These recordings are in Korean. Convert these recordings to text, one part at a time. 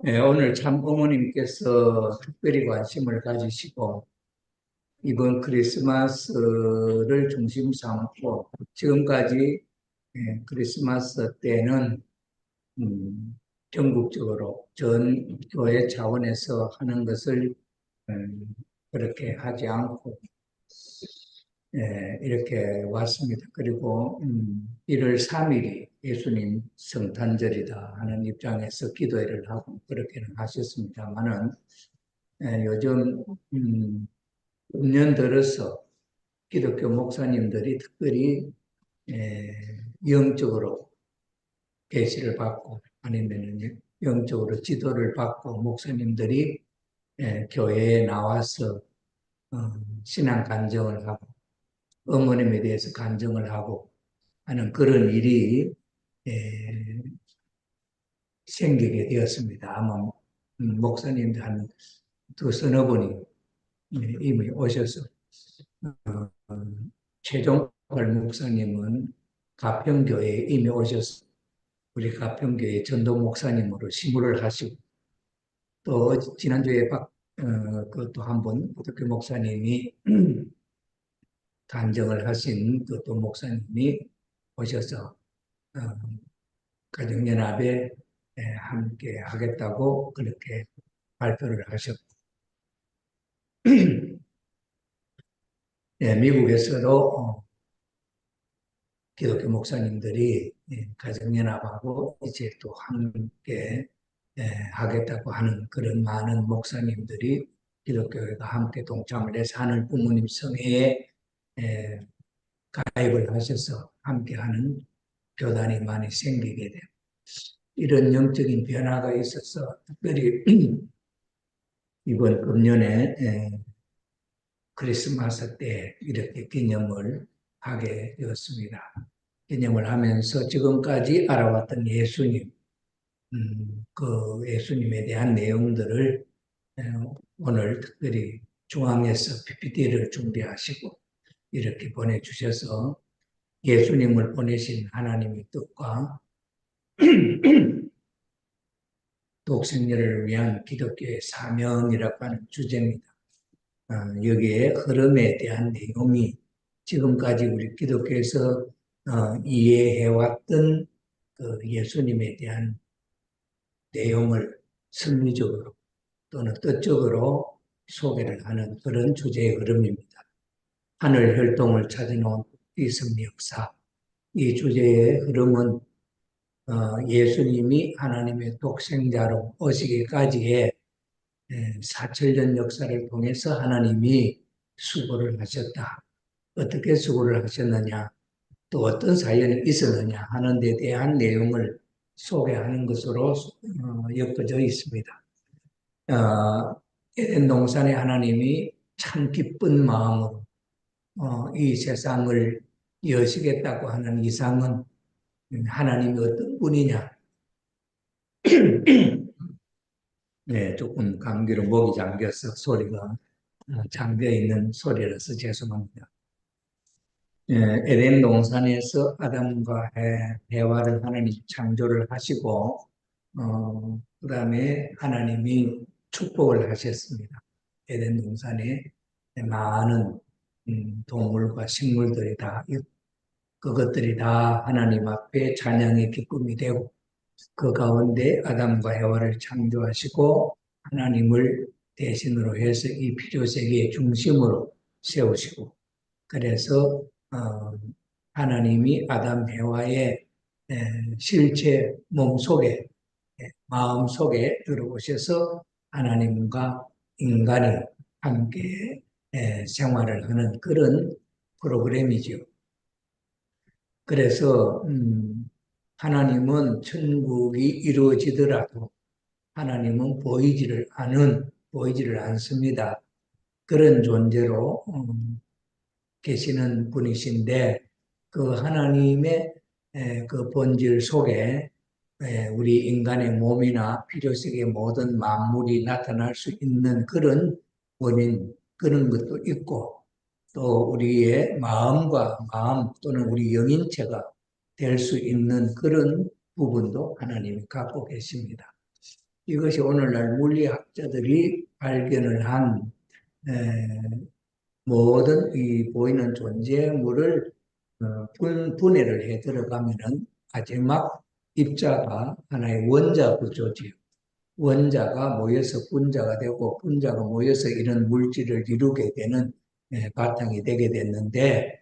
네, 오늘 참 어머님께서 특별히 관심을 가지시고 이번 크리스마스를 중심 삼고 지금까지 크리스마스 때는 음, 전국적으로 전 교회 차원에서 하는 것을 그렇게 하지 않고 이렇게 왔습니다. 그리고 1월 3일이 예수님 성탄절이다 하는 입장에서 기도회를 하고 그렇게는 하셨습니다만은 요즘 금년 들어서 기독교 목사님들이 특별히 에, 영적으로 계시를 받고 아니면 영적으로 지도를 받고 목사님들이 교회에 나와서 어, 신앙 간증을 하고 어머님에 대해서 간증을 하고 하는 그런 일이 에, 생기게 되었습니다. 아마 목사님들 한 두서너 분이 이미 오셔서 최종발 목사님은 가평교회에 이미 오셔서 우리 가평교회 전도 목사님으로 시무를 하시고 또 지난주에 그또 한 분 기독교 목사님이 간증을 하신 그또 목사님이 오셔서 어, 가정연합에 함께 하겠다고 그렇게 발표를 하셨고 미국에서도 기독교 목사님들이 가정연합하고 이제 또 함께 하겠다고 하는 그런 많은 목사님들이 기독교회가 함께 동참을 해서 하늘 부모님 성회에 에, 가입을 하셔서 함께하는 교단이 많이 생기게 돼요. 이런 영적인 변화가 있어서 특별히 이번 금년에 크리스마스 때 이렇게 기념을 하게 되었습니다. 기념을 하면서 지금까지 알아왔던 예수님, 그 예수님에 대한 내용들을 오늘 특별히 중앙에서 PPT를 준비하시고 이렇게 보내주셔서 예수님을 보내신 하나님의 뜻과 독생자를 위한 기독교의 사명이라고 하는 주제입니다. 여기에 흐름에 대한 내용이 지금까지 우리 기독교에서 이해해왔던 그 예수님에 대한 내용을 선리적으로 또는 뜻적으로 소개를 하는 그런 주제의 흐름입니다. 하늘 혈통을 찾아놓은 이승리 역사. 이 주제의 흐름은 예수님이 하나님의 독생자로 오시기까지의 사천년 역사를 통해서 하나님이 수고를 하셨다. 어떻게 수고를 하셨느냐, 또 어떤 사연이 있었느냐 하는 데 대한 내용을 소개하는 것으로 엮어져 있습니다. 에덴 동산의 하나님이 참 기쁜 마음으로 이 세상을 여시겠다고 하는 이상은 하나님이 어떤 분이냐. 네, 조금 감기로 목이 잠겨서 소리가 잠겨 있는 소리라서 죄송합니다. 에덴 동산에서 아담과 해와를 하나님 창조를 하시고 그 다음에 하나님이 축복을 하셨습니다. 에덴 동산에 많은 동물과 식물들이 다 그것들이 다 하나님 앞에 찬양의 기쁨이 되고 그 가운데 아담과 해와를 창조하시고 하나님을 대신으로 해서 이 필요세계의 중심으로 세우시고 그래서 하나님이 아담 해와의 실제 몸속에 마음속에 들어오셔서 하나님과 인간이 함께 생활을 하는 그런 프로그램이죠. 그래서 하나님은 천국이 이루어지더라도 하나님은 보이지를 않습니다. 그런 존재로 계시는 분이신데 그 하나님의 그 본질 속에 우리 인간의 몸이나 필요세계 모든 만물이 나타날 수 있는 그런 원인, 그런 것도 있고 또 우리의 마음과 마음 또는 우리 영인체가 될 수 있는 그런 부분도 하나님이 갖고 계십니다. 이것이 오늘날 물리학자들이 발견을 한 모든 이 보이는 존재물을 분해를 해 들어가면은 마지막 입자가 하나의 원자 구조지요. 원자가 모여서 분자가 되고 분자가 모여서 이런 물질을 이루게 되는 바탕이 되게 됐는데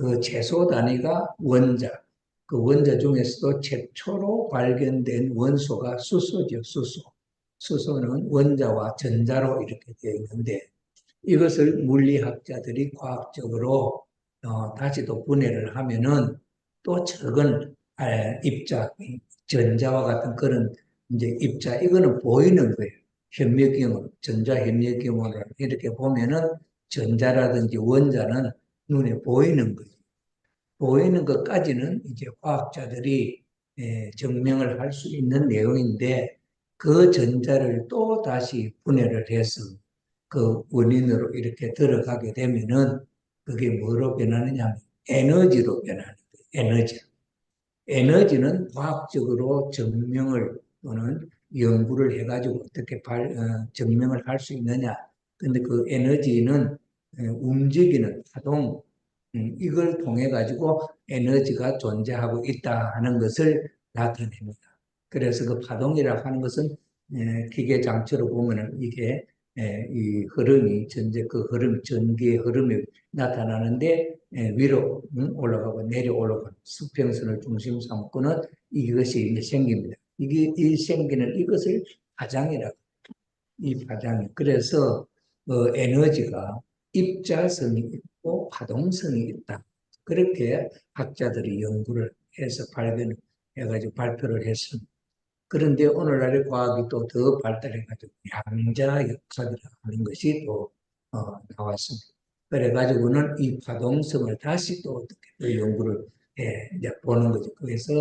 그 최소 단위가 원자. 그 원자 중에서도 최초로 발견된 원소가 수소죠, 수소. 수소는 원자와 전자로 이렇게 되어 있는데 이것을 물리학자들이 과학적으로 다시 또 분해를 하면은 또 적은 입자, 전자와 같은 그런 이제 입자, 이거는 보이는 거예요. 현미경으로, 전자 현미경으로 이렇게 보면은 전자라든지 원자는 눈에 보이는 거예요. 보이는 것까지는 이제 과학자들이 증명을 할 수 있는 내용인데 그 전자를 또 다시 분해를 해서 그 원인으로 이렇게 들어가게 되면은 그게 뭐로 변하느냐? 에너지로 변하는 거예요. 에너지. 에너지는 과학적으로 증명을 또는 연구를 해가지고 어떻게 증명을 할 수 있느냐? 근데 그 에너지는 움직이는 파동, 이걸 통해 가지고 에너지가 존재하고 있다 하는 것을 나타냅니다. 그래서 그 파동이라고 하는 것은 기계 장치로 보면은 이게 이 흐름이 그 흐름 전기의 흐름이 나타나는데 위로 올라가고 내려 올라가는 수평선을 중심 삼고는 이것이 이제 생깁니다. 이게 이 생기는 이것을 파장이라고. 이 파장이 그래서 에너지가 입자성이 있고 파동성이 있다. 그렇게 학자들이 연구를 해서 발견해가지고 발표를 했습니다. 그런데 오늘날의 과학이 또 더 발달해가지고 양자 역학이라고 하는 것이 또 나왔습니다. 그래가지고는 이 파동성을 다시 또 어떻게 또 연구를 이제 보는 거죠. 그래서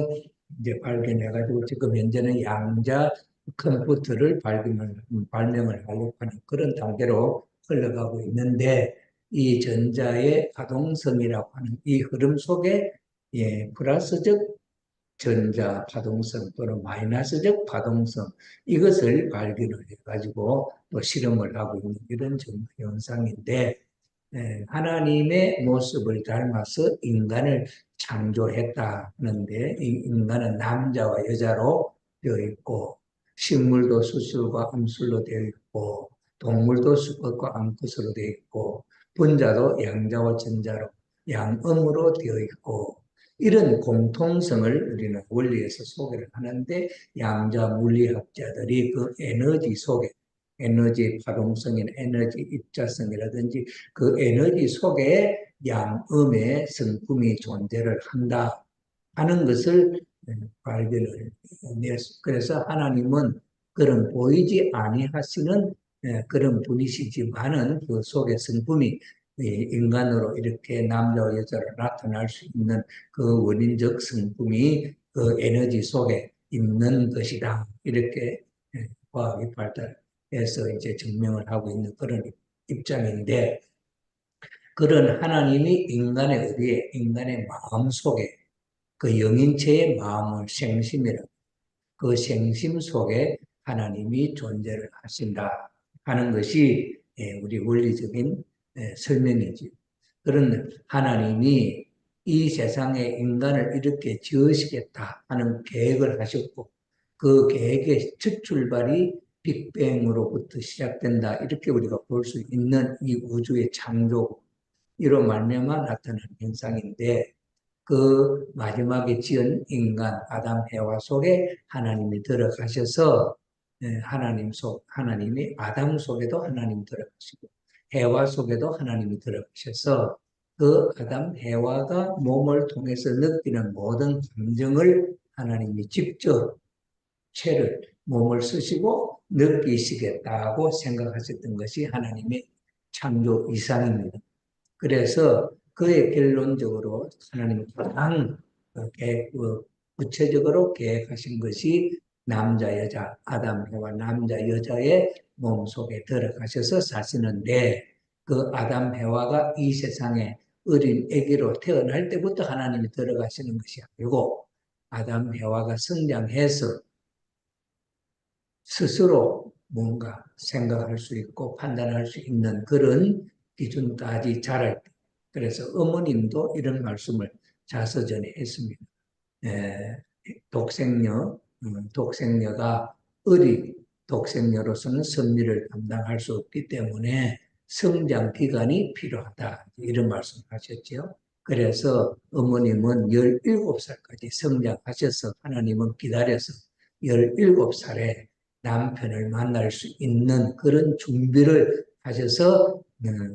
이제 발견해가지고 지금 현재는 양자 컴퓨터를 발명을 하려고 하는 그런 단계로 흘러가고 있는데 이 전자의 파동성이라고 하는 이 흐름 속에 플러스적 전자 파동성 또는 마이너스적 파동성 이것을 발견을 해가지고 또 실험을 하고 있는 이런 현상인데 하나님의 모습을 닮아서 인간을 창조했다는데 이 인간은 남자와 여자로 되어 있고 식물도 수술과 암술로 되어 있고 동물도 수컷과 암컷으로 되어 있고 분자도 양자와 전자로 양음으로 되어 있고 이런 공통성을 우리는 원리에서 소개를 하는데 양자 물리학자들이 그 에너지 속에 에너지 파동성이나 에너지 입자성이라든지 그 에너지 속에 양음의 성품이 존재를 한다 하는 것을 발견을 내었습니다. 그래서 하나님은 그런 보이지 아니하시는 그런 분이시지만은 그 속에 성품이 인간으로 이렇게 남자와 여자로 나타날 수 있는 그 원인적 성품이 그 에너지 속에 있는 것이다. 이렇게 과학이 발달해서 이제 증명을 하고 있는 그런 입장인데 그런 하나님이 인간의 어디에 인간의 마음 속에 그 영인체의 마음을 생심이라고 그 생심 속에 하나님이 존재를 하신다 하는 것이 우리 원리적인 설명이지. 그런 하나님이 이 세상에 인간을 이렇게 지으시겠다 하는 계획을 하셨고 그 계획의 첫 출발이 빅뱅으로부터 시작된다. 이렇게 우리가 볼 수 있는 이 우주의 창조 이로 말미암아 나타난 현상인데 그 마지막에 지은 인간 아담 해와 속에 하나님이 들어가셔서 하나님이 아담 속에도 하나님이 들어가시고 해와 속에도 하나님이 들어가셔서 그 아담 해와가 몸을 통해서 느끼는 모든 감정을 하나님이 직접 몸을 쓰시고 느끼시겠다고 생각하셨던 것이 하나님의 창조 이상입니다. 그래서 그의 결론적으로 하나님이 가장 구체적으로 계획하신 것이 남자, 여자, 아담, 해와 남자, 여자의 몸속에 들어가셔서 사시는데 그 아담, 해와가 이 세상에 어린 아기로 태어날 때부터 하나님이 들어가시는 것이 아니고 아담 해와가 성장해서 스스로 뭔가 생각할 수 있고 판단할 수 있는 그런 기준까지 자랄 때. 그래서 어머님도 이런 말씀을 자서전에 했습니다. 에, 독생녀, 독생녀가 독생녀로서는 섭리를 감당할 수 없기 때문에 성장 기간이 필요하다. 이런 말씀을 하셨죠. 그래서 어머님은 17살까지 성장하셔서 하나님은 기다려서 17살에 남편을 만날 수 있는 그런 준비를 하셔서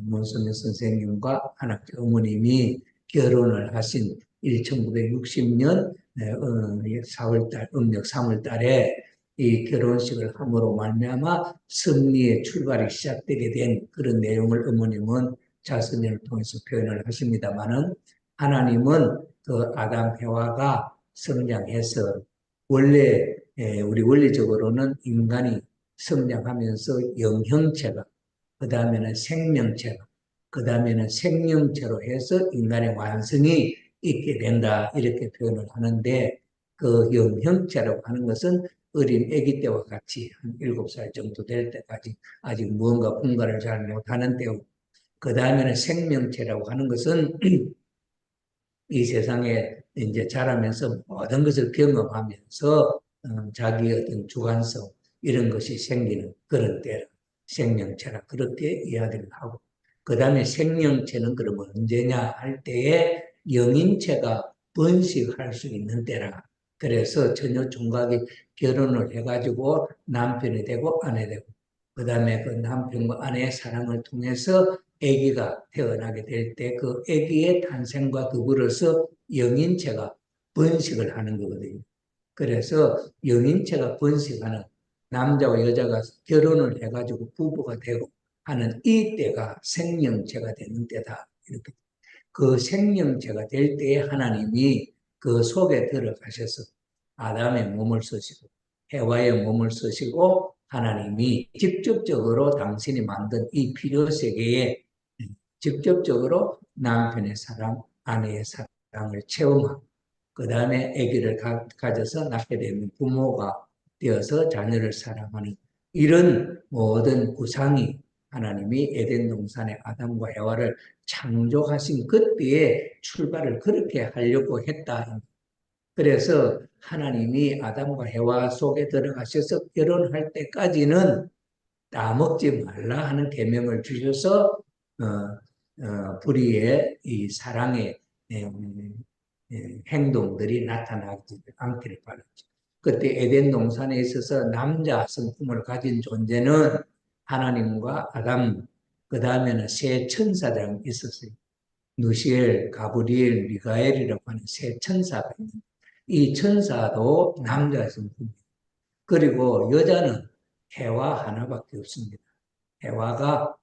문선민 선생님과 하나님 어머님이 결혼을 하신 1960년 4월달 음력 3월달에 이 결혼식을 함으로 말미암아 승리의 출발이 시작되게 된 그런 내용을 어머님은 자서전을 통해서 표현을 하십니다만은 하나님은 그 아담 해와가 성장해서 원래 우리 원리적으로는 인간이 성장하면서 영형체가 그 다음에는 생명체가 그 다음에는 생명체로 해서 인간의 완성이 있게 된다 이렇게 표현을 하는데 그 영형체라고 하는 것은 어린 아기 때와 같이 한 7살 정도 될 때까지 아직 무언가 분간을 잘 못하는 때고 그 다음에는 생명체라고 하는 것은 이 세상에 이제 자라면서 모든 것을 경험하면서 자기의 어떤 주관성 이런 것이 생기는 그런 때라 생명체라 그렇게 이야기를 하고 그 다음에 생명체는 그러면 언제냐 할 때에 영인체가 번식할 수 있는 때라 그래서 처녀 총각이 결혼을 해가지고 남편이 되고 아내 되고 그 다음에 그 남편과 아내의 사랑을 통해서 아기가 태어나게 될 때 그 아기의 탄생과 더불어서 영인체가 번식을 하는 거거든요. 그래서 영인체가 번식하는 남자와 여자가 결혼을 해가지고 부부가 되고 하는 이 때가 생명체가 되는 때다. 이렇게 그 생명체가 될 때에 하나님이 그 속에 들어가셔서 아담의 몸을 쓰시고 해와의 몸을 쓰시고 하나님이 직접적으로 당신이 만든 이 필요 세계에 직접적으로 남편의 사랑, 아내의 사랑을 체험하고 그 다음에 아기를 가져서 낳게 되면 부모가 되어서 자녀를 사랑하는 이런 모든 구상이 하나님이 에덴 동산의 아담과 해와를 창조하신 그때에 출발을 그렇게 하려고 했다. 그래서 하나님이 아담과 해와 속에 들어가셔서 결혼할 때까지는 따먹지 말라 하는 계명을 주셔서 불의의 이 사랑의 행동들이 나타나지 않기를 바랐죠. 그때 에덴 동산에 있어서 남자 성품을 가진 존재는 하나님과 아담, 그 다음에는 세 천사들이 있었어요. 누시엘, 가브리엘, 미가엘이라고 하는 세 천사가 있는데 이 천사도 남자 성품 그리고 여자는 해와 하나밖에 없습니다. 해와가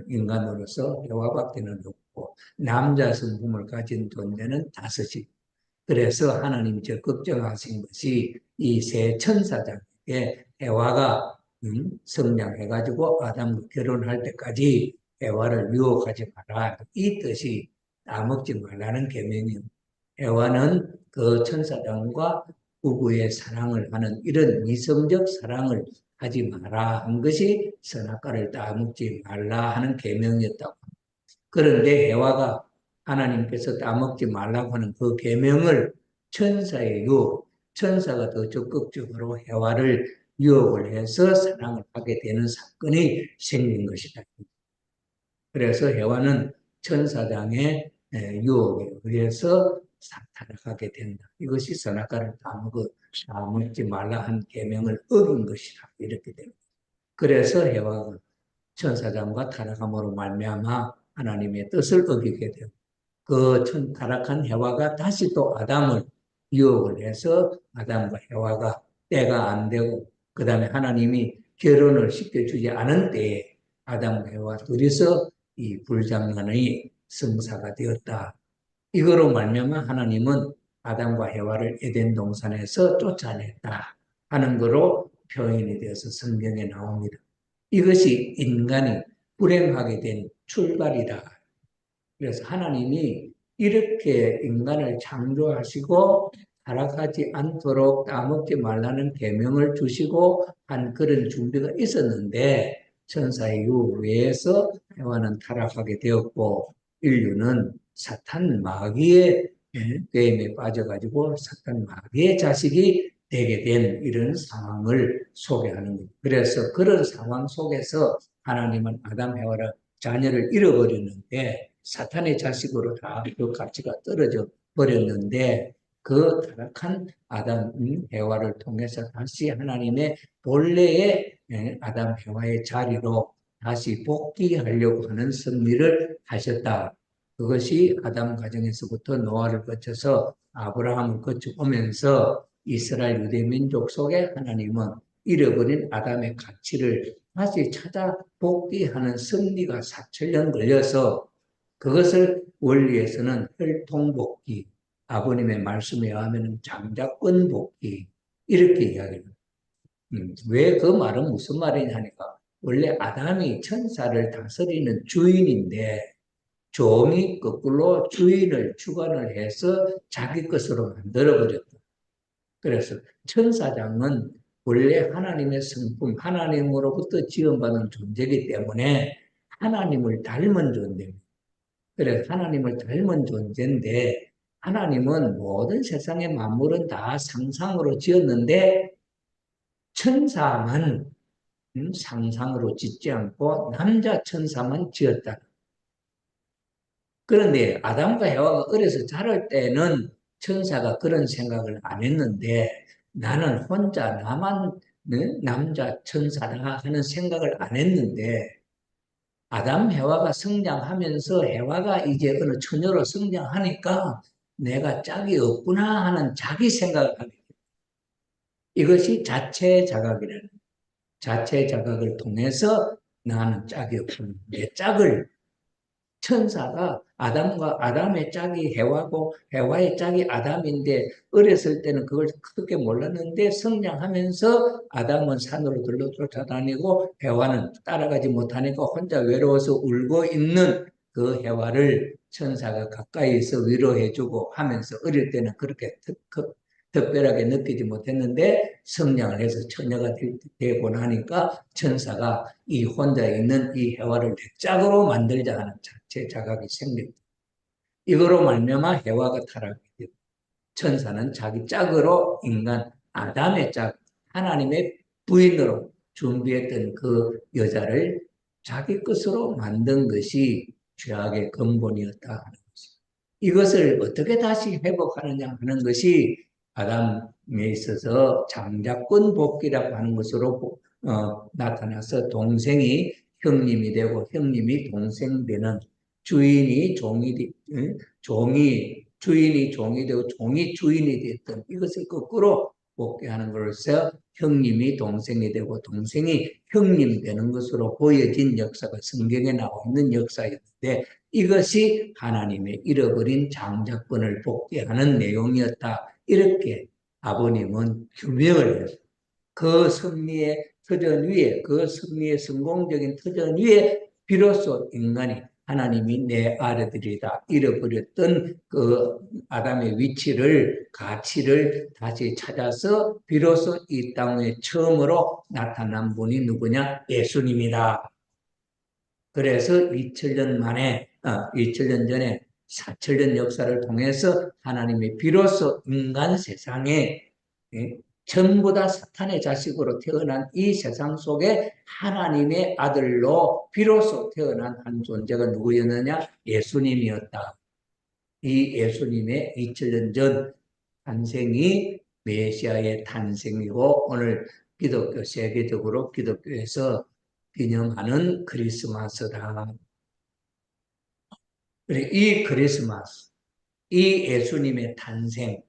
인간으로서 해와밖에는 없고 남자 성품을 가진 존재는 다섯이. 그래서 하나님이 저 걱정하신 것이 이 세 천사장에게 해와가 성장해가지고 아담과 결혼할 때까지 해와를 유혹하지 마라. 이 뜻이 따먹지 말라는 계명이요. 해와는 그 천사장과 부부의 사랑을 하는 이런 이성적 사랑을 하지 마라 한 것이 선악과를 따먹지 말라 하는 계명이었다고. 그런데 해와가 하나님께서 따먹지 말라고 하는 그 계명을 천사의 유혹, 천사가 더 적극적으로 해와를 유혹을 해서 사랑을 하게 되는 사건이 생긴 것이다. 그래서 해와는 천사장의 유혹에 의해서 타락하게 된다. 이것이 선악과를 따먹지 말라 한 계명을 어긴 것이다. 이렇게 됩니다. 그래서 해와가 천사장과 타락함으로 말미암아 하나님의 뜻을 어기게 되고 그 타락한 해와가 다시 또 아담을 유혹을 해서 아담과 해와가 때가 안 되고 그 다음에 하나님이 결혼을 시켜주지 않은 때에 아담과 해와 둘이서 이 불장난의 성사가 되었다. 이거로 말미암아 하나님은 아담과 해와를 에덴 동산에서 쫓아냈다 하는 거로 표현이 되어서 성경에 나옵니다. 이것이 인간이 불행하게 된 출발이다. 그래서 하나님이 이렇게 인간을 창조하시고 타락하지 않도록 따먹지 말라는 계명을 주시고 한 그런 준비가 있었는데 천사 이후에서 해와는 타락하게 되었고 인류는 사탄 마귀의 게임에 빠져가지고 사탄 마귀의 자식이 되게 된 이런 상황을 소개하는 거예요. 그래서 그런 상황 속에서 하나님은 아담 해와를 자녀를 잃어버렸는데 사탄의 자식으로 다 그 가치가 떨어져 버렸는데 그 타락한 아담 해와를 통해서 다시 하나님의 본래의 아담 해와의 자리로 다시 복귀하려고 하는 승리를 하셨다. 그것이 아담 가정에서부터 노아를 거쳐서 아브라함을 거쳐오면서 이스라엘 유대 민족 속에 하나님은 잃어버린 아담의 가치를 다시 찾아 복귀하는 승리가 4천년 걸려서 그것을 원리에서는 혈통복귀, 아버님의 말씀에 의하면 장자권 복귀 이렇게 이야기합니다. 왜 그 말은 무슨 말이냐 하니까 원래 아담이 천사를 다스리는 주인인데 종이 거꾸로 주인을 주관을 해서 자기 것으로 만들어버렸다. 그래서 천사장은 원래 하나님의 성품, 하나님으로부터 지원받은 존재이기 때문에 하나님을 닮은 존재입니다. 그래서 하나님을 닮은 존재인데 하나님은 모든 세상의 만물은 다 상상으로 지었는데 천사만 상상으로 짓지 않고 남자 천사만 지었다. 그런데 아담과 해와가 어려서 자랄 때는 천사가 그런 생각을 안 했는데 나는 혼자 나만 남자 천사다 하는 생각을 안 했는데 아담 해와가 성장하면서 해와가 이제 어느 처녀로 성장하니까 내가 짝이 없구나 하는 자기 생각을 하게 돼요. 이것이 자체 자각이라는 자체 자각을 통해서 나는 짝이 없구나. 내 짝을 천사가 아담의 짝이 해와고 해와의 짝이 아담인데 어렸을 때는 그걸 크게 몰랐는데 성장하면서 아담은 산으로 들러 쫓아다니고 해와는 따라가지 못하니까 혼자 외로워서 울고 있는 그 해와를 천사가 가까이서 위로해주고 하면서 어릴 때는 그렇게 특별하게 느끼지 못했는데 성장을 해서 처녀가 되고 나니까 천사가 이 혼자 있는 이 해와를 내 짝으로 만들자 하는 자체 자각이 생깁니다. 이거로 말미암아 해와가 타락이 되고 천사는 자기 짝으로 인간 아담의 짝 하나님의 부인으로 준비했던 그 여자를 자기 것으로 만든 것이 죄악의 근본이었다 하는 것입니다. 이것을 어떻게 다시 회복하느냐 하는 것이 아담에 있어서 장자권 복귀라고 하는 것으로 나타나서 동생이 형님이 되고 형님이 동생 되는 주인이 주인이 종이 되고 종이 주인이 됐던 이것을 거꾸로 복귀하는 것으로서 형님이 동생이 되고 동생이 형님 되는 것으로 보여진 역사가 성경에 나와 있는 역사였는데 이것이 하나님의 잃어버린 장자권을 복귀하는 내용이었다. 이렇게 아버님은 규명을 해요. 그 승리의 터전 위에, 그 승리의 성공적인 터전 위에 비로소 인간이 하나님이 내 아들이다 잃어버렸던 그 아담의 위치를, 가치를 다시 찾아서 비로소 이 땅에 처음으로 나타난 분이 누구냐? 예수님이다. 그래서 2000년 만에, 2000년 전에 4000년 역사를 통해서 하나님이 비로소 인간 세상에 전부 다 사탄의 자식으로 태어난 이 세상 속에 하나님의 아들로 비로소 태어난 한 존재가 누구였느냐? 예수님이었다. 이 예수님의 2000년 전 탄생이 메시아의 탄생이고 오늘 기독교, 세계적으로 기독교에서 기념하는 크리스마스다. 이 크리스마스, 이 예수님의 탄생,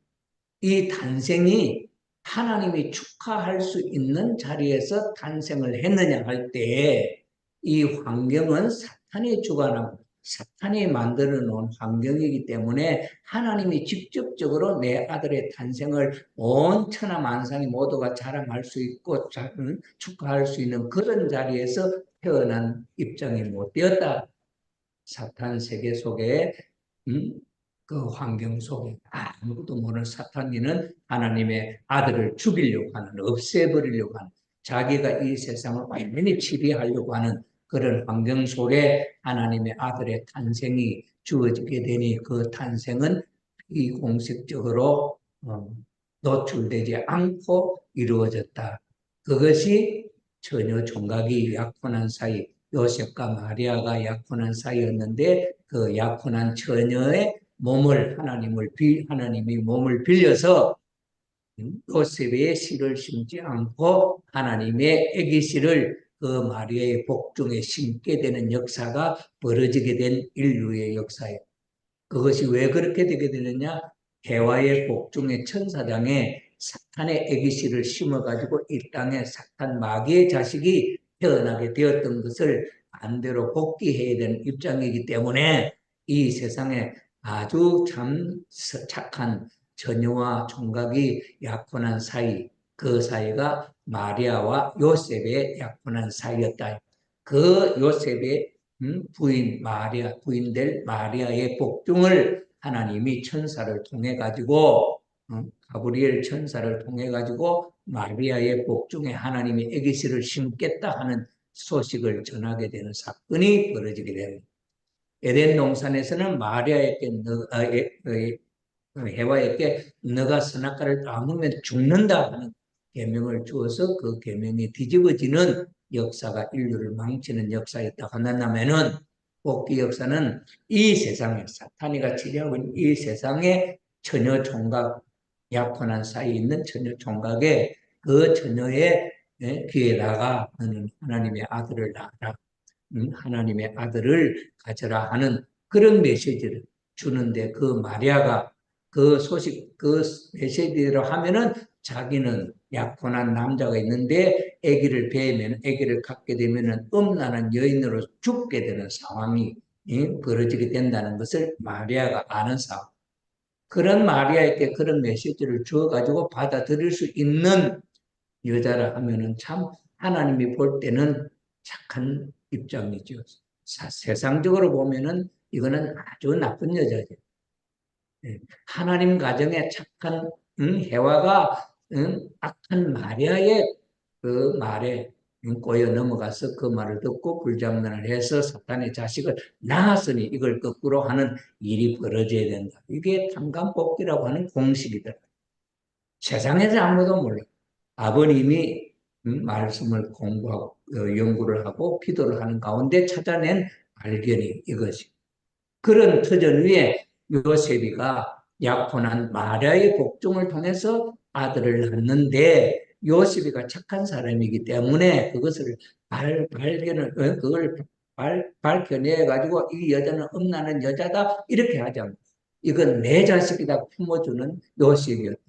이 탄생이 하나님이 축하할 수 있는 자리에서 탄생을 했느냐 할 때에 이 환경은 사탄이 주관하고 사탄이 만들어 놓은 환경이기 때문에 하나님이 직접적으로 내 아들의 탄생을 온 천하 만상이 모두가 자랑할 수 있고 축하할 수 있는 그런 자리에서 태어난 입장이 못 되었다. 사탄 세계 속에 그 환경 속에 아무것도 모르는 사탄이는 하나님의 아들을 죽이려고 하는, 없애버리려고 하는, 자기가 이 세상을 완전히 치리하려고 하는 그런 환경 속에 하나님의 아들의 탄생이 주어지게 되니 그 탄생은 비공식적으로 노출되지 않고 이루어졌다. 그것이 처녀 총각이 약혼한 사이, 요셉과 마리아가 약혼한 사이였는데 그 약혼한 처녀의 몸을 하나님이 몸을 빌려서 요셉의 씨를 심지 않고 하나님의 아기 씨를 그 마리아의 복중에 심게 되는 역사가 벌어지게 된 인류의 역사예요. 그것이 왜 그렇게 되게 되느냐? 해와의 복중의 천사장에 사탄의 아기 씨를 심어가지고 이 땅에 사탄 마귀의 자식이 태어나게 되었던 것을 반대로 복귀해야 되는 입장이기 때문에 이 세상에 아주 참 착한 처녀와 총각이 약혼한 사이, 그 사이가 마리아와 요셉의 약혼한 사이였다. 그 요셉의 부인될 마리아의 복중을 하나님이 천사를 통해 가지고, 가브리엘 천사를 통해 가지고 마리아의 복중에 하나님이 아기씨를 심겠다 하는 소식을 전하게 되는 사건이 벌어지게 됩니다. 에덴 동산에서는 마리아에게 해와에게 너가 선악과를 따먹으면 죽는다 하는 계명을 주어서 그 계명이 뒤집어지는 역사가 인류를 망치는 역사였다 한다면은 복귀 역사는 이 세상에 사탄이가 지배하고 있는 이 세상에 처녀 총각 약혼한 사이에 있는 처녀 총각의 그 처녀의 귀에다가 너는 하나님의 아들을 낳아라. 하나님의 아들을 가져라 하는 그런 메시지를 주는데 그 마리아가 그 소식, 그 메시지대로 하면은 자기는 약혼한 남자가 있는데 아기를 갖게 되면은 음란한 여인으로 죽게 되는 상황이 벌어지게 된다는 것을 마리아가 아는 상황. 그런 마리아에게 그런 메시지를 주어가지고 받아들일 수 있는 여자라 하면은 참 하나님이 볼 때는 착한 입장이죠. 세상적으로 보면은 이거는 아주 나쁜 여자죠. 하나님 가정에 착한 해와가 악한 마리아의 그 말에 꼬여 넘어가서 그 말을 듣고 불장난을 해서 사탄의 자식을 낳았으니 이걸 거꾸로 하는 일이 벌어져야 된다. 이게 탐감복귀라고 하는 공식이더라. 세상에서 아무도 몰라. 아버님이 말씀을 공부하고 연구를 하고 기도를 하는 가운데 찾아낸 발견이 이것이. 그런 터전 위에 요셉이가 약혼한 마리아의 복종을 통해서 아들을 낳는데 요셉이가 착한 사람이기 때문에 그것을 그걸 밝혀내 가지고 이 여자는 음란한 여자다 이렇게 하지 않고 이건 내 자식이다 품어주는 요셉이었다.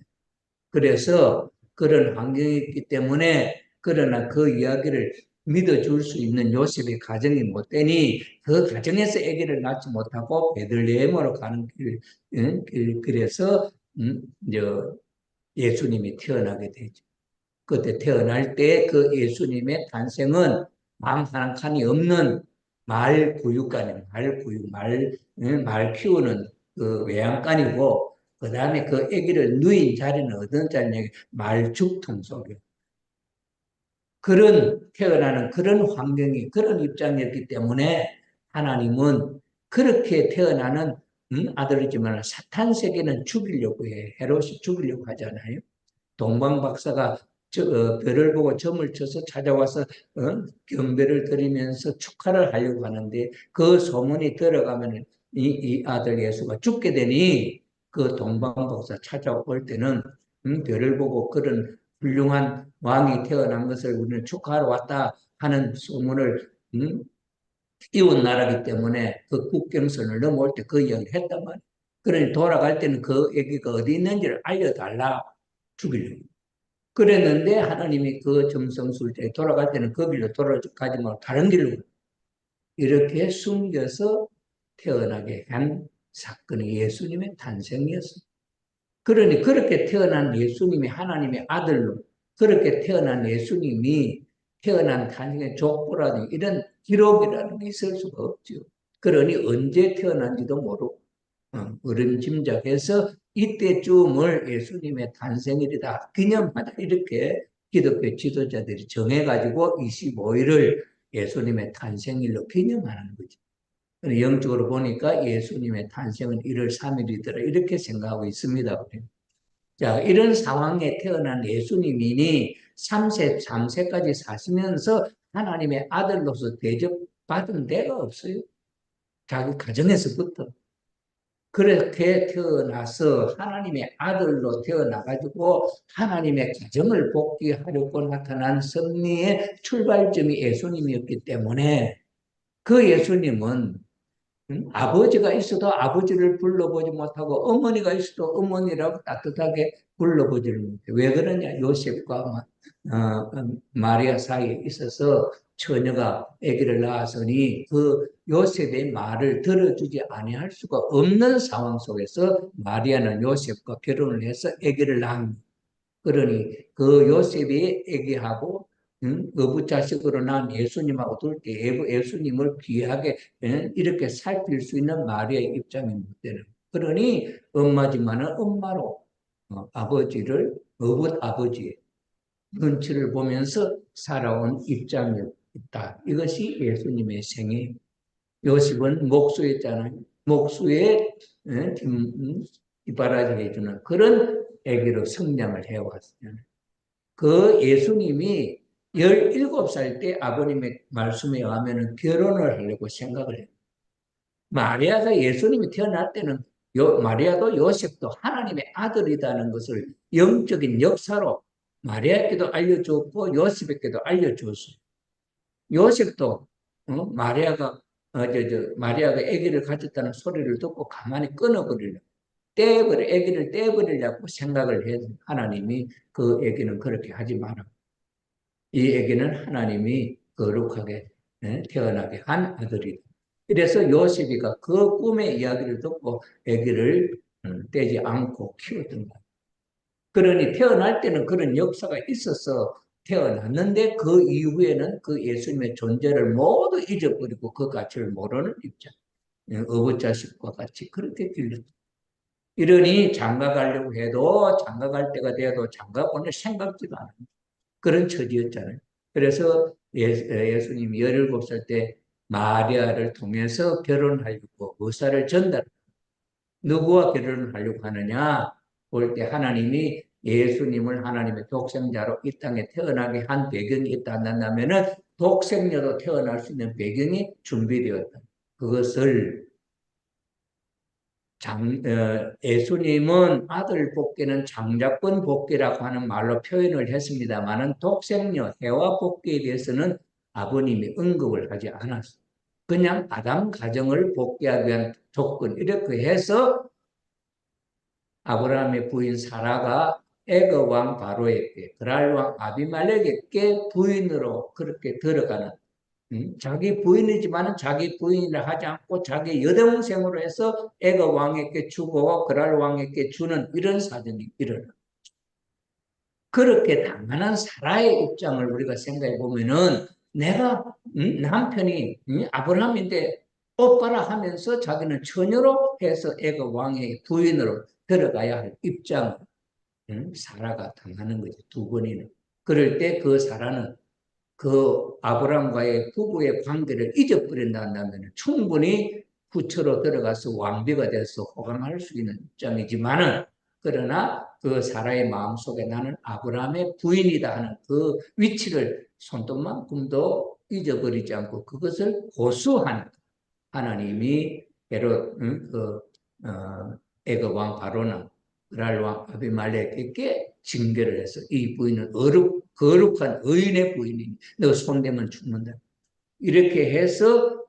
그래서 그런 환경이 있기 때문에 그러나 그 이야기를 믿어줄 수 있는 요셉의 가정이 못 되니 그 가정에서 아기를 낳지 못하고 베들레헴으로 가는 그래서 이제 예수님이 태어나게 되죠. 그때 태어날 때 그 예수님의 탄생은 마음 한 칸이 없는 말 키우는 그 외양간이고 그 다음에 그 아기를 누인 자리는 어떤 자리냐 말죽통 속에 태어나는 그런 환경이 그런 입장이었기 때문에 하나님은 그렇게 태어나는 아들이지만 사탄 세계는 죽이려고 해. 헤롯이 죽이려고 하잖아요. 동방 박사가 별을 보고 점을 쳐서 찾아와서 경배를 드리면서 축하를 하려고 하는데 그 소문이 들어가면 이 아들 예수가 죽게 되니 그 동방 박사 찾아올 때는 별을 보고 그런 훌륭한 왕이 태어난 것을 우리는 축하하러 왔다 하는 소문을 이웃 나라기 때문에 그 국경선을 넘어올 때 그 이야기를 했단 말이에요. 그러니 돌아갈 때는 그 애기가 어디 있는지를 알려달라 죽이려고. 그랬는데 하나님이 그 점성술자에 돌아갈 때는 그 길로 돌아가지 말고 다른 길로 이렇게 숨겨서 태어나게 한 사건이 예수님의 탄생이었습니다. 그러니 그렇게 태어난 예수님이 하나님의 아들로 그렇게 태어난 예수님이 태어난 탄생의 족보라든지 이런 기록이라는 게 있을 수가 없죠. 그러니 언제 태어난지도 모르고 어림짐작해서 이때쯤을 예수님의 탄생일이다 기념하다 이렇게 기독교 지도자들이 정해가지고 25일을 예수님의 탄생일로 기념하는 거죠. 영적으로 보니까 예수님의 탄생은 1월 3일이더라 이렇게 생각하고 있습니다. 자, 이런 상황에 태어난 예수님이니 3세까지 사시면서 하나님의 아들로서 대접받은 데가 없어요. 자기 가정에서부터. 그렇게 태어나서 하나님의 아들로 태어나가지고 하나님의 가정을 복귀하려고 나타난 섭리의 출발점이 예수님이었기 때문에 그 예수님은 아버지가 있어도 아버지를 불러보지 못하고 어머니가 있어도 어머니라고 따뜻하게 불러보지를 못해. 왜 그러냐? 요셉과 마리아 사이에 있어서 처녀가 아기를 낳았으니 그 요셉의 말을 들어주지 아니할 수가 없는 상황 속에서 마리아는 요셉과 결혼을 해서 아기를 낳은. 그러니 그 요셉이 아기하고 어부자식으로 난 예수님하고 둘 때 예수님을 귀하게 이렇게 살필 수 있는 마리아의 입장이 못 되는. 그러니 엄마지만은 엄마로 아버지를 어부 아버지의 눈치를 보면서 살아온 입장이 있다. 이것이 예수님의 생애. 요셉은 목수였잖아요. 목수의 뒷바라지 해주는 그런 아기로 성장을 해왔어요. 그 예수님이 17살 때 아버님의 말씀에 의하면 결혼을 하려고 생각을 해요. 마리아가 예수님이 태어날 때는 마리아도 요셉도 하나님의 아들이라는 것을 영적인 역사로 마리아에게도 알려줬고 요셉에게도 알려줬어요. 요셉도 마리아가 아기를 가졌다는 소리를 듣고 가만히 끊어버리려고 아기를 떼버리려고 생각을 해서 하나님이 그 아기는 그렇게 하지 마라. 이 아기는 하나님이 거룩하게 태어나게 한 아들이다. 그래서 요셉이가 그 꿈의 이야기를 듣고 아기를 떼지 않고 키웠던 거예요. 그러니 태어날 때는 그런 역사가 있어서 태어났는데 그 이후에는 그 예수님의 존재를 모두 잊어버리고 그 가치를 모르는 입장. 어부자식과 같이 그렇게 길렀죠. 이러니 장가 가려고 해도 장가 갈 때가 돼도 장가 보낼 생각지도 않아요. 그런 처지였잖아요. 그래서 예수님이 17살 때 마리아를 통해서 결혼하려고 의사를 전달. 누구와 결혼을 하려고 하느냐? 볼 때 하나님이 예수님을 하나님의 독생자로 이 땅에 태어나게 한 배경이 있다 한다면은 독생녀도 태어날 수 있는 배경이 준비되었다. 그것을 예수님은 아들 복귀는 장자권 복귀라고 하는 말로 표현을 했습니다만은 독생녀 해와 복귀에 대해서는 아버님이 언급을 하지 않았어요. 그냥 아담 가정을 복귀하기 위한 조건 이렇게 해서 아브라함의 부인 사라가 애거 왕 바로에게 그랄 왕 아비멜렉에게 부인으로 그렇게 들어가는 자기 부인이지만 자기 부인이라 하지 않고 자기 여동생으로 해서 애가 왕에게 주고 그랄 왕에게 주는 이런 사정이 일어나. 그렇게 당연한 사라의 입장을 우리가 생각해 보면은 내가 남편이 아브라함인데 오빠라 하면서 자기는 처녀로 해서 애가 왕의 부인으로 들어가야 할 입장을 사라가 당하는 거죠. 두 번이나. 그럴 때 그 사라는 그 아브라함과의 부부의 관계를 잊어버린다면 충분히 부처로 들어가서 왕비가 돼서 호강할 수 있는 입장이지만은 그러나 그 사라의 마음속에 나는 아브라함의 부인이다 하는 그 위치를 손톱만큼도 잊어버리지 않고 그것을 고수하는 하나님이 헤롯 애굽 왕 바로나 그랄 왕 아비멜렉에게 징계를 해서 이 부인은 거룩한 의인의 부인이니 너 손대면 죽는다. 이렇게 해서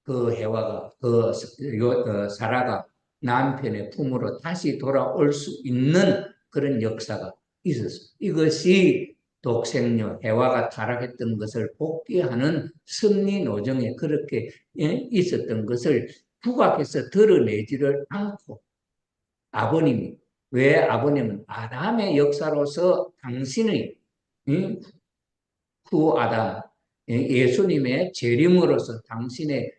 그 해와가 사라가 남편의 품으로 다시 돌아올 수 있는 그런 역사가 있었어요. 이것이 독생녀 해와가 타락했던 것을 복귀하는 승리 노정에 그렇게 있었던 것을 부각해서 드러내지를 않고 아버님이 왜 아버님은 아담의 역사로서 당신의 후 아담 예수님의 재림으로서 당신의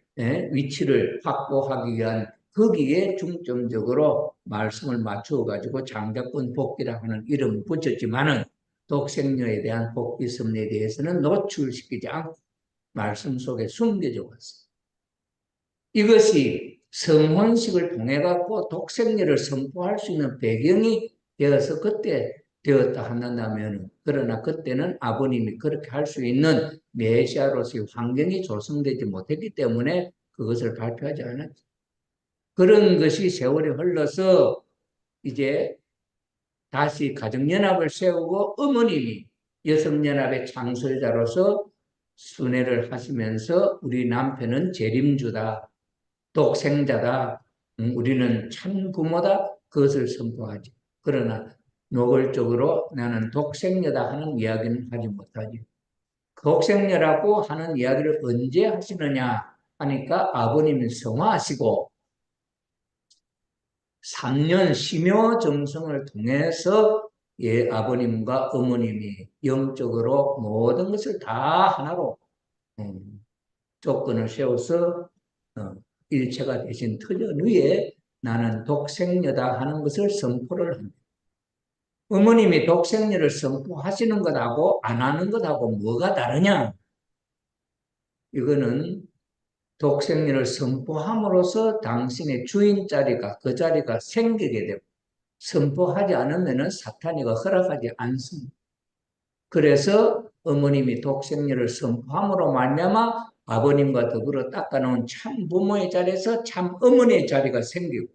위치를 확보하기 위한 거기에 중점적으로 말씀을 맞추어 가지고 장자권 복귀라 하는 이름을 붙였지만은 독생녀에 대한 복귀 섭리에 대해서는 노출시키지 않고 말씀 속에 숨겨져 왔어요. 이것이 성혼식을 통해 갖고 독생녀를 선포할 수 있는 배경이 되어서 그때 되었다 한다면, 그러나 그때는 아버님이 그렇게 할 수 있는 메시아로서의 환경이 조성되지 못했기 때문에 그것을 발표하지 않았죠. 그런 것이 세월이 흘러서 이제 다시 가정연합을 세우고 어머님이 여성연합의 창설자로서 순회를 하시면서 우리 남편은 재림주다, 독생자다, 우리는 참 부모다, 그것을 선포하지. 그러나 노골적으로 나는 독생녀다 하는 이야기는 하지 못하지. 독생녀라고 하는 이야기를 언제 하시느냐 하니까 아버님이 성화하시고 3년 심요 정성을 통해서 아버님과 어머님이 영적으로 모든 것을 다 하나로 조건을 세워서 일체가 되신 터전 위에 나는 독생녀다 하는 것을 선포를 합니다. 어머님이 독생녀를 선포하시는 것하고 안 하는 것하고 뭐가 다르냐? 이거는 독생녀를 선포함으로써 당신의 주인 자리가, 그 자리가 생기게 되고, 선포하지 않으면 사탄이가 허락하지 않습니다. 그래서 어머님이 독생녀를 선포함으로 말미암아 아버님과 더불어 닦아놓은 참 부모의 자리에서 참 어머니의 자리가 생기고,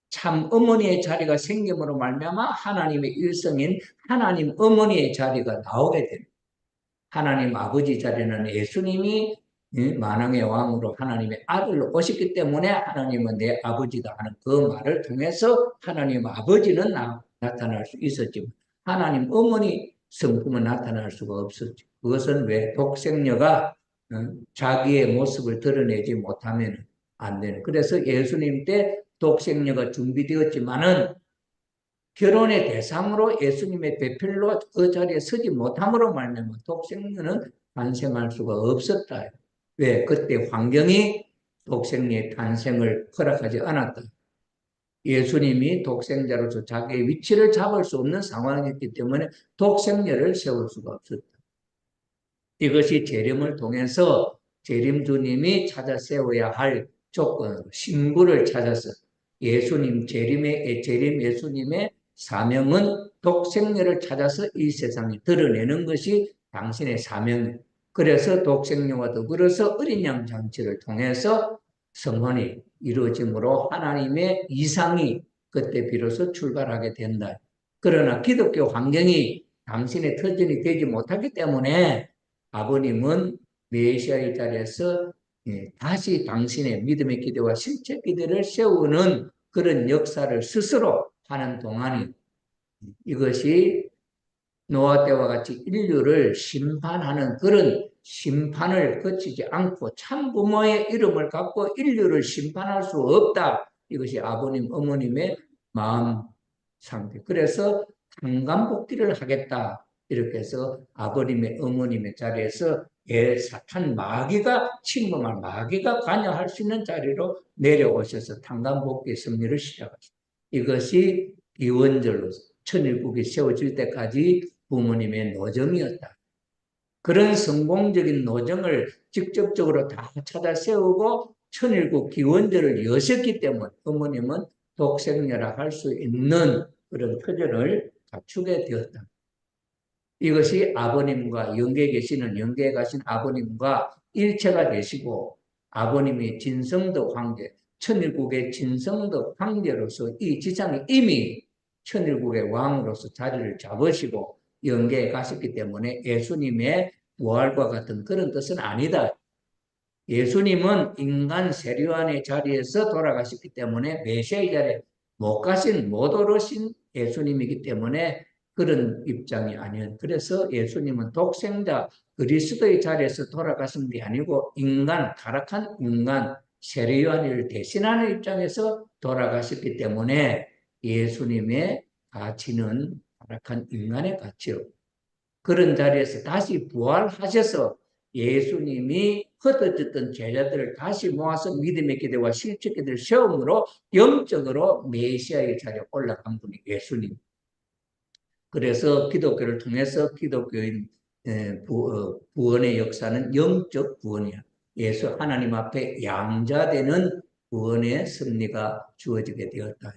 참 어머니의 자리가 생김으로 말미암아 하나님의 일성인 하나님 어머니의 자리가 나오게 됩니다. 하나님 아버지 자리는 예수님이 만왕의 왕으로 하나님의 아들로 오셨기 때문에 하나님은 내 아버지다 하는 그 말을 통해서 하나님 아버지는 나타날 수 있었지만 하나님 어머니 성품은 나타날 수가 없었죠. 그것은 왜 독생녀가 자기의 모습을 드러내지 못하면 안 되는. 그래서 예수님 때 독생녀가 준비되었지만은 결혼의 대상으로 예수님의 배필로 그 자리에 서지 못함으로 말미암아 독생녀는 탄생할 수가 없었다. 왜? 그때 환경이 독생녀의 탄생을 허락하지 않았다. 예수님이 독생자로서 자기의 위치를 잡을 수 없는 상황이었기 때문에 독생녀를 세울 수가 없었다. 이것이 재림을 통해서 재림주님이 찾아 세워야 할 조건, 신부를 찾아서 예수님 재림 예수님의 사명은 독생녀를 찾아서 이 세상에 드러내는 것이 당신의 사명. 그래서 독생녀와 더불어서 어린 양 잔치를 통해서 성혼이 이루어지므로 하나님의 이상이 그때 비로소 출발하게 된다. 그러나 기독교 환경이 당신의 터전이 되지 못하기 때문에 아버님은 메시아의 자리에서 다시 당신의 믿음의 기대와 실제 기대를 세우는 그런 역사를 스스로 하는 동안이 이것이 노아 때와 같이 인류를 심판하는 그런 심판을 거치지 않고 참 부모의 이름을 갖고 인류를 심판할 수 없다. 이것이 아버님, 어머님의 마음 상태. 그래서 강간복귀를 하겠다. 이렇게 해서 아버님의 어머님의 자리에서 사탄 마귀가 침범할 마귀가 관여할 수 있는 자리로 내려오셔서 탄간복귀 섭리를 시작하셨다. 이것이 기원절로 천일국이 세워질 때까지 부모님의 노정이었다. 그런 성공적인 노정을 직접적으로 다 찾아 세우고 천일국 기원절을 여셨기 때문에 어머님은 독생녀라 할 수 있는 그런 표준을 갖추게 되었다. 이것이 아버님과 영계에 계시는 영계에 가신 아버님과 일체가 되시고 아버님이 진성덕 황제, 천일국의 진성덕 황제로서 이 지상에 이미 천일국의 왕으로서 자리를 잡으시고 영계에 가셨기 때문에 예수님의 부활과 같은 그런 뜻은 아니다. 예수님은 인간 세류안의 자리에서 돌아가셨기 때문에 메시아의 자리에 못 오르신 예수님이기 때문에 그런 입장이 아니에요. 그래서 예수님은 독생자 그리스도의 자리에서 돌아가신 게 아니고 타락한 인간 세례요한을 대신하는 입장에서 돌아가셨기 때문에 예수님의 가치는 타락한 인간의 가치요. 그런 자리에서 다시 부활하셔서 예수님이 흩어졌던 제자들을 다시 모아서 믿음의 기대와 실제 기대를 세움으로 영적으로 메시아의 자리에 올라간 분이 예수님. 그래서 기독교를 통해서 기독교인 구원의 역사는 영적 구원이야. 예수 하나님 앞에 양자되는 구원의 승리가 주어지게 되었다.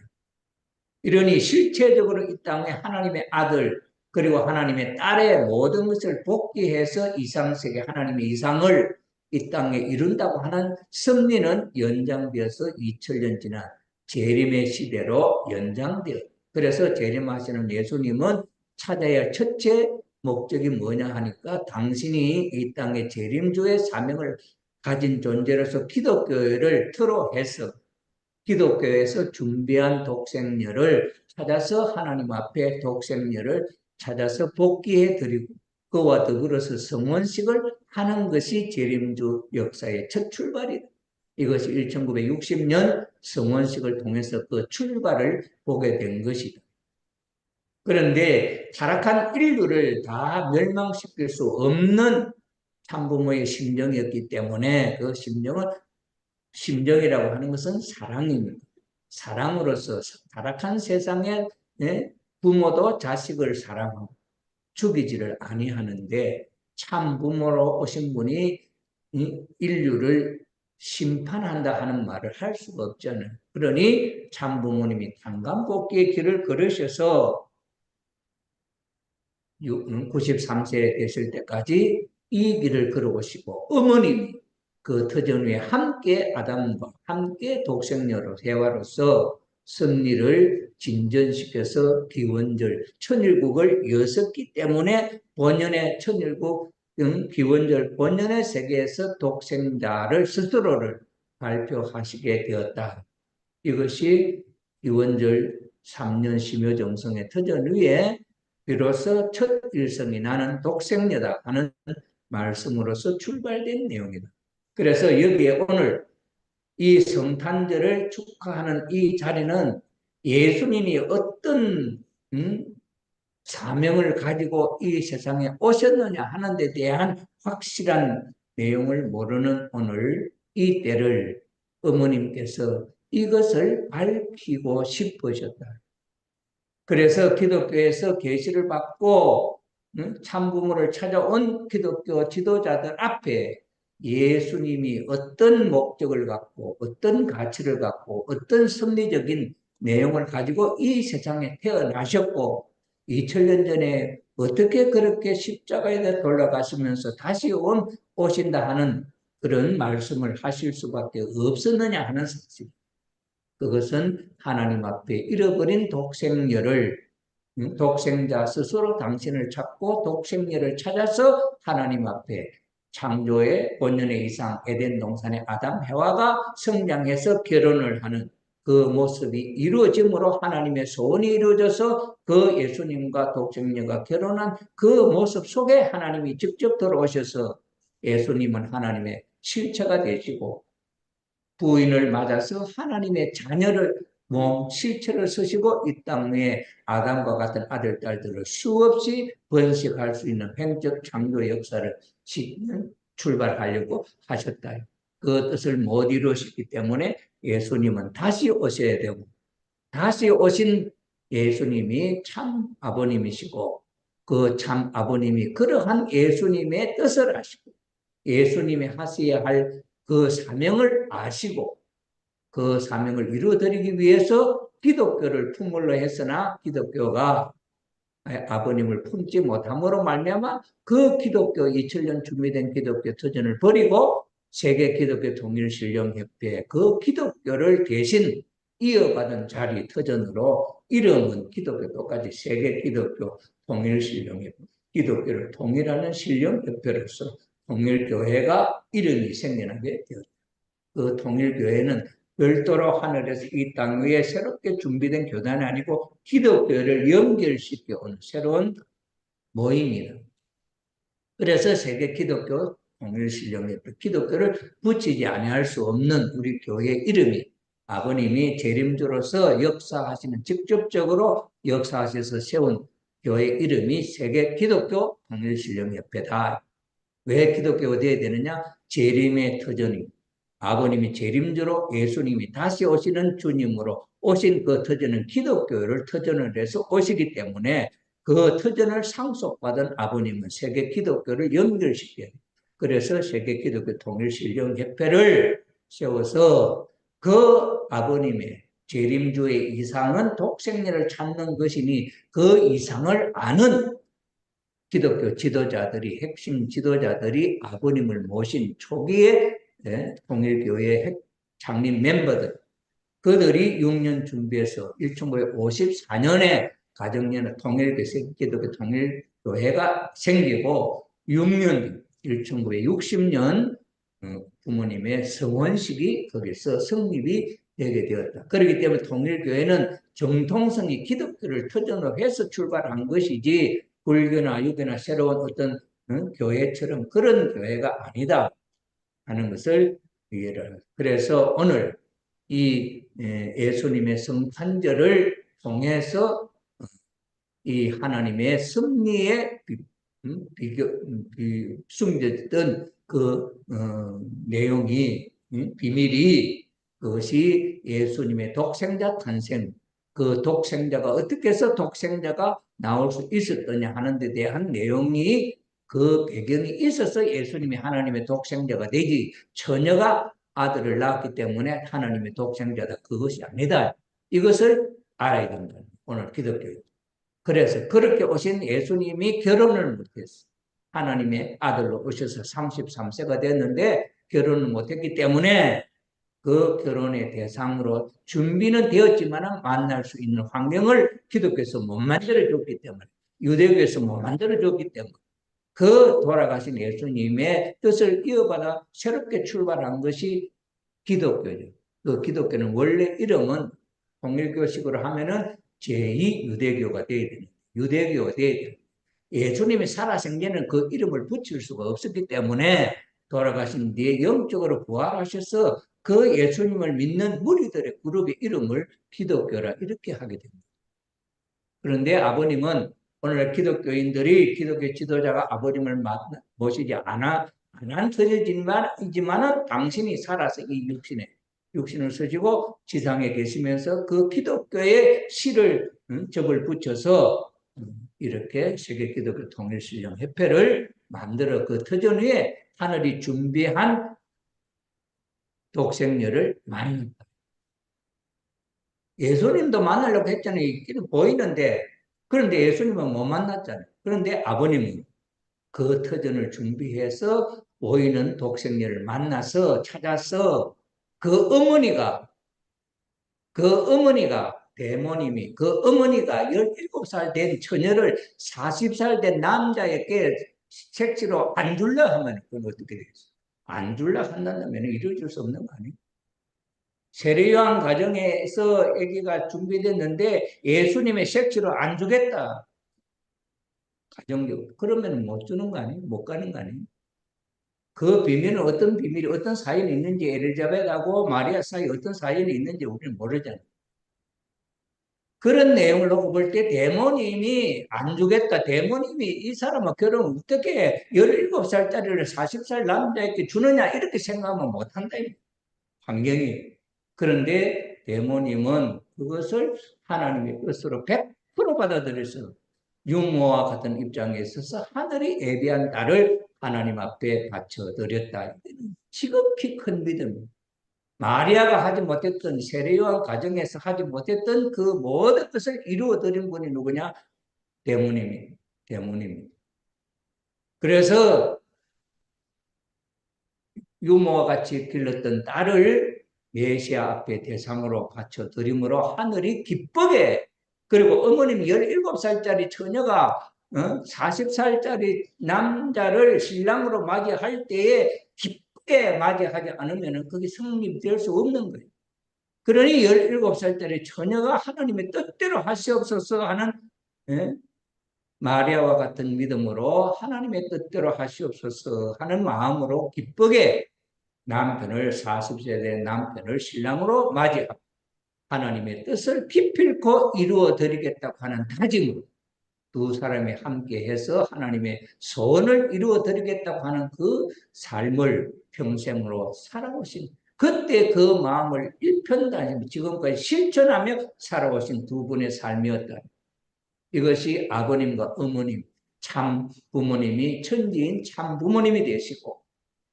이러니 실체적으로 이 땅에 하나님의 아들 그리고 하나님의 딸의 모든 것을 복귀해서 이상세계 하나님의 이상을 이 땅에 이룬다고 하는 승리는 연장되어서 2000년 지난 재림의 시대로 연장되었다. 그래서 재림하시는 예수님은 찾아야 할 첫째 목적이 뭐냐 하니까 당신이 이 땅의 재림주의 사명을 가진 존재로서 기독교를 틀어해서 기독교에서 준비한 독생녀를 찾아서 하나님 앞에 독생녀를 찾아서 복귀해 드리고 그와 더불어서 성원식을 하는 것이 재림주 역사의 첫 출발이다. 이것이 1960년 성원식을 통해서 그 출발을 보게 된 것이다. 그런데 타락한 인류를 다 멸망시킬 수 없는 참부모의 심정이었기 때문에 그 심정이라고 하는 것은 사랑입니다. 사랑으로서 타락한 세상에 부모도 자식을 사랑하고 죽이지를 아니하는데 참 부모로 오신 분이 인류를 심판한다 하는 말을 할 수가 없잖아요. 그러니 참 부모님이 탄감복귀의 길을 걸으셔서 93세 되실 때까지 이 길을 걸어오시고 어머님이 그 터전 위에 함께 아담과 함께 독생녀로 해와로서 승리를 진전시켜서 기원절 천일국을 여셨기 때문에 본연의 천일국 기원절 본연의 세계에서 독생자를 스스로를 발표하시게 되었다. 이것이 기원절 3년 심효정성의 터전 위에 비로소 첫 일성이 나는 독생녀다 하는 말씀으로서 출발된 내용이다. 그래서 여기에 오늘 이 성탄절을 축하하는 이 자리는 예수님이 어떤 사명을 가지고 이 세상에 오셨느냐 하는 데 대한 확실한 내용을 모르는 오늘 이 때를 어머님께서 이것을 밝히고 싶으셨다. 그래서 기독교에서 계시를 받고 참부모를 찾아온 기독교 지도자들 앞에 예수님이 어떤 목적을 갖고 어떤 가치를 갖고 어떤 섭리적인 내용을 가지고 이 세상에 태어나셨고 2000년 전에 어떻게 그렇게 십자가에 돌아가시면서 다시 오신다 하는 그런 말씀을 하실 수밖에 없었느냐 하는 사실. 그것은 하나님 앞에 잃어버린 독생자 스스로 당신을 찾고 독생녀를 찾아서 하나님 앞에 창조의 본연의 이상 에덴 동산의 아담 해와가 성장해서 결혼을 하는 그 모습이 이루어짐으로 하나님의 소원이 이루어져서 그 예수님과 독생녀가 결혼한 그 모습 속에 하나님이 직접 들어오셔서 예수님은 하나님의 실체가 되시고 부인을 맞아서 하나님의 자녀를 실체를 쓰시고 이 땅에 아담과 같은 아들, 딸들을 수없이 번식할 수 있는 횡적 창조 역사를 출발하려고 하셨다. 그 뜻을 못 이루셨기 때문에 예수님은 다시 오셔야 되고 다시 오신 예수님이 참 아버님이시고 그 참 아버님이 그러한 예수님의 뜻을 아시고 예수님이 하셔야 할 그 사명을 아시고 그 사명을 이루어드리기 위해서 기독교를 품으려 했으나 기독교가 아버님을 품지 못함으로 말미암아 그 기독교 2000년 준비된 기독교 터전을 버리고 세계 기독교 통일신령협회 그 기독교를 대신 이어받은 자리 터전으로 이름은 기독교 똑같이 세계 기독교 통일신령협회 기독교를 통일하는 신령협회로서 통일교회가 이름이 생겨나게 되었다. 그 통일교회는 별도로 하늘에서 이 땅 위에 새롭게 준비된 교단이 아니고 기독교를 연결시켜 오는 새로운 모임이다. 그래서 세계 기독교 통일신령협회 기독교를 붙이지 아니할 수 없는 우리 교회의 이름이 아버님이 재림주로서 역사하시는 직접적으로 역사하셔서 세운 교회 이름이 세계 기독교 통일신령협회다. 왜 기독교가 되어야 되느냐? 재림의 터전이 아버님이 재림주로 예수님이 다시 오시는 주님으로 오신 그 터전은 기독교를 터전을 해서 오시기 때문에 그 터전을 상속받은 아버님은 세계 기독교를 연결시켜요. 그래서 세계 기독교 통일신령협회를 세워서 그 아버님의 재림주의 이상은 독생례를 찾는 것이니 그 이상을 아는 기독교 지도자들이 핵심 지도자들이 아버님을 모신 초기에 통일교회 창립 멤버들 그들이 6년 준비해서 1954년에 가정연합 통일교 기독교 통일교회가 생기고 6년 1960년 부모님의 성혼식이 거기서 성립이 되게 되었다. 그렇기 때문에 통일교회는 정통성이 기독교를 터전으로 해서 출발한 것이지 불교나 유교나 새로운 어떤 교회처럼 그런 교회가 아니다 하는 것을 이해를. 그래서 오늘 이 예수님의 성탄절을 통해서 이 하나님의 섭리에 숨겼던 그 내용이 비밀이 그것이 예수님의 독생자 탄생 그 독생자가 어떻게 해서 독생자가 나올 수 있었더냐 하는 데 대한 내용이 그 배경이 있어서 예수님이 하나님의 독생자가 되지 처녀가 아들을 낳았기 때문에 하나님의 독생자다 그것이 아니다. 이것을 알아야 된다. 오늘 기독교. 그래서 그렇게 오신 예수님이 결혼을 못했어. 하나님의 아들로 오셔서 33세가 됐는데 결혼을 못했기 때문에 그 결혼의 대상으로 준비는 되었지만 만날 수 있는 환경을 기독교에서 못 만들어줬기 때문에 유대교에서 못 만들어줬기 때문에 그 돌아가신 예수님의 뜻을 이어받아 새롭게 출발한 것이 기독교죠. 그 기독교는 원래 이름은 통일교식으로 하면은 제2 유대교가 되어야 됩니다. 유대교가 되어야 됩니다. 예수님이 살아생전에는 그 이름을 붙일 수가 없었기 때문에 돌아가신 뒤에 영적으로 부활하셔서 그 예수님을 믿는 무리들의 그룹의 이름을 기독교라 이렇게 하게 됩니다. 그런데 아버님은 오늘 기독교인들이 기독교 지도자가 아버님을 모시지 않은 터지지만 당신이 살아서 이 육신을 쓰시고 지상에 계시면서 그 기독교의 실을 접을 붙여서 이렇게 세계 기독교 통일신령협회를 만들어 그 터전 위에 하늘이 준비한 독생녀를 만났다. 예수님도 만나려고 했잖아요. 길은 보이는데 그런데 예수님은 못 만났잖아요. 그런데 아버님은 그 터전을 준비해서 보이는 독생녀를 만나서 찾아서 그 어머니가 대모님이 그 어머니가 17살 된 처녀를 40살 된 남자에게 색시로 안 줄라 하면 그건 어떻게 되겠어요? 안 줄라 한다면 이루어질 수 없는 거 아니에요? 세례요한 가정에서 아기가 준비됐는데 예수님의 색시로 안 주겠다. 가정적으로. 그러면 못 주는 거 아니에요? 못 가는 거 아니에요? 그 비밀은 어떤 비밀이 어떤 사연이 있는지 엘리자벳하고 마리아 사이에 어떤 사연이 있는지 우리는 모르잖아요. 그런 내용을 놓고 볼 때 대모님이 안 주겠다. 대모님이 이 사람은 결혼 어떻게 17살짜리를 40살 남자에게 주느냐 이렇게 생각하면 못한다. 환경이. 그런데 대모님은 그것을 하나님의 뜻으로 100% 받아들여서 유모와 같은 입장에 있어서 하늘이 예비한 딸을 하나님 앞에 바쳐드렸다. 지극히 큰 믿음. 마리아가 하지 못했던 세례요한 가정에서 하지 못했던 그 모든 것을 이루어드린 분이 누구냐? 대모님이. 그래서 유모와 같이 길렀던 딸을 메시아 앞에 대상으로 바쳐드림으로 하늘이 기쁘게 그리고 어머님 17살짜리 처녀가 40살짜리 남자를 신랑으로 맞이할 때에 기쁘게 맞이하지 않으면 그게 성립될 수 없는 거예요. 그러니 17살짜리 처녀가 하나님의 뜻대로 하시옵소서 하는 마리아와 같은 믿음으로 하나님의 뜻대로 하시옵소서 하는 마음으로 기쁘게 남편을 40세 된 남편을 신랑으로 맞이하고 하나님의 뜻을 기필코 이루어 드리겠다고 하는 다짐으로 두 사람이 함께해서 하나님의 소원을 이루어 드리겠다고 하는 그 삶을 평생으로 살아오신, 그때 그 마음을 일편단심 지금까지 실천하며 살아오신 두 분의 삶이었다. 이것이 아버님과 어머님, 참 부모님이 천지인 참 부모님이 되시고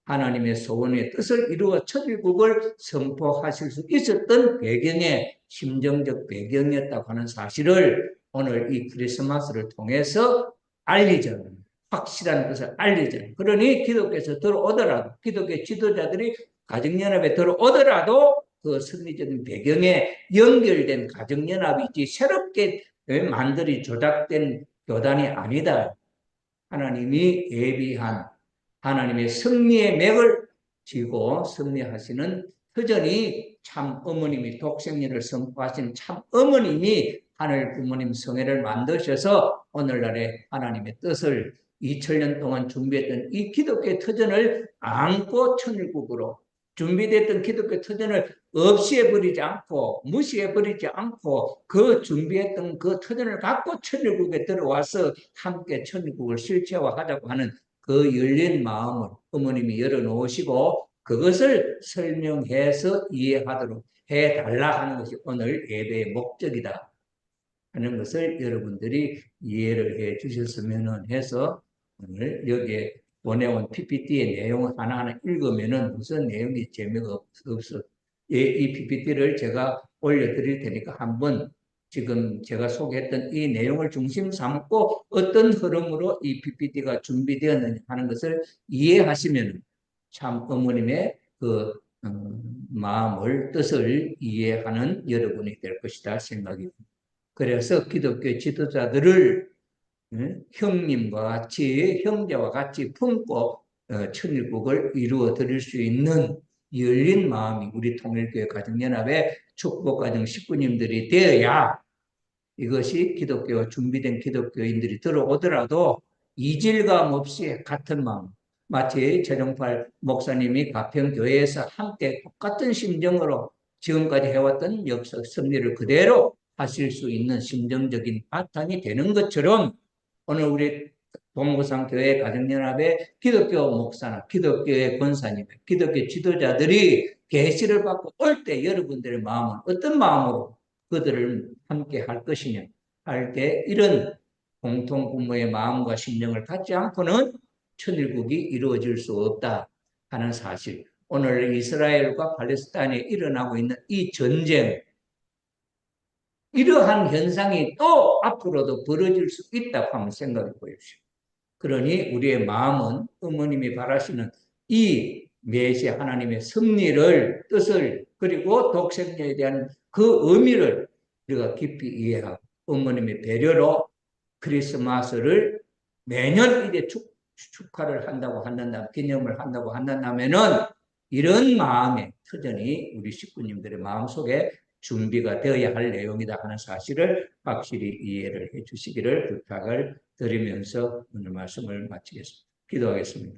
하나님의 소원의 뜻을 이루어 천일국을 선포하실 수 있었던 배경의 심정적 배경이었다고 하는 사실을 오늘 이 크리스마스를 통해서 알리자는, 확실한 것을 알리자는, 그러니 기독교에서 들어오더라도, 기독교 지도자들이 가정연합에 들어오더라도 그 승리적인 배경에 연결된 가정연합이지 새롭게 만들이 조작된 교단이 아니다. 하나님이 예비한 하나님의 승리의 맥을 쥐고 승리하시는, 여전히 참 어머님이 독생리를 선포하신 참 어머님이 하늘 부모님 성회를 만드셔서 오늘날의 하나님의 뜻을 2000년 동안 준비했던 이 기독교의 터전을 안고 천일국으로 준비됐던 기독교 터전을 없애버리지 않고 무시해버리지 않고 그 준비했던 그 터전을 갖고 천일국에 들어와서 함께 천일국을 실체화하자고 하는 그 열린 마음을 어머님이 열어놓으시고 그것을 설명해서 이해하도록 해달라 하는 것이 오늘 예배의 목적이다 하는 것을 여러분들이 이해를 해 주셨으면 해서 오늘 여기에 보내온 PPT의 내용을 하나하나 읽으면은 무슨 내용이 재미가 없어. 이 PPT를 제가 올려드릴 테니까 한번 지금 제가 소개했던 이 내용을 중심 삼고 어떤 흐름으로 이 PPT가 준비되었느냐 하는 것을 이해하시면 참 어머님의 그 마음을, 뜻을 이해하는 여러분이 될 것이다 생각입니다. 그래서 기독교 지도자들을 형님과 같이, 형제와 같이 품고 천일국을 이루어 드릴 수 있는 열린 마음이 우리 통일교회 가정연합의 축복가정 식구님들이 되어야 이것이 기독교 준비된 기독교인들이 들어오더라도 이질감 없이 같은 마음, 마치 최종팔 목사님이 가평교회에서 함께 똑같은 심정으로 지금까지 해왔던 역사 섭리를 그대로 하실 수 있는 심정적인 바탕이 되는 것처럼 오늘 우리 동부산 교회 가정연합의 기독교 목사나 기독교의 권사님, 기독교 지도자들이 계시를 받고 올 때 여러분들의 마음은 어떤 마음으로 그들을 함께 할 것이냐 할 때 이런 공통 부모의 마음과 심정을 갖지 않고는 천일국이 이루어질 수 없다 하는 사실. 오늘 이스라엘과 팔레스타인에 일어나고 있는 이 전쟁, 이러한 현상이 또 앞으로도 벌어질 수 있다고 한번 생각해 보십시오. 그러니 우리의 마음은 어머님이 바라시는 이 메시아 하나님의 섭리를, 뜻을, 그리고 독생자에 대한 그 의미를 우리가 깊이 이해하고 어머님의 배려로 크리스마스를 매년 이제 축하를 한다고 한다면, 기념을 한다고 한다면은 이런 마음의 터전이 우리 식구님들의 마음속에 준비가 되어야 할 내용이다 하는 사실을 확실히 이해를 해 주시기를 부탁을 드리면서 오늘 말씀을 마치겠습니다. 기도하겠습니다.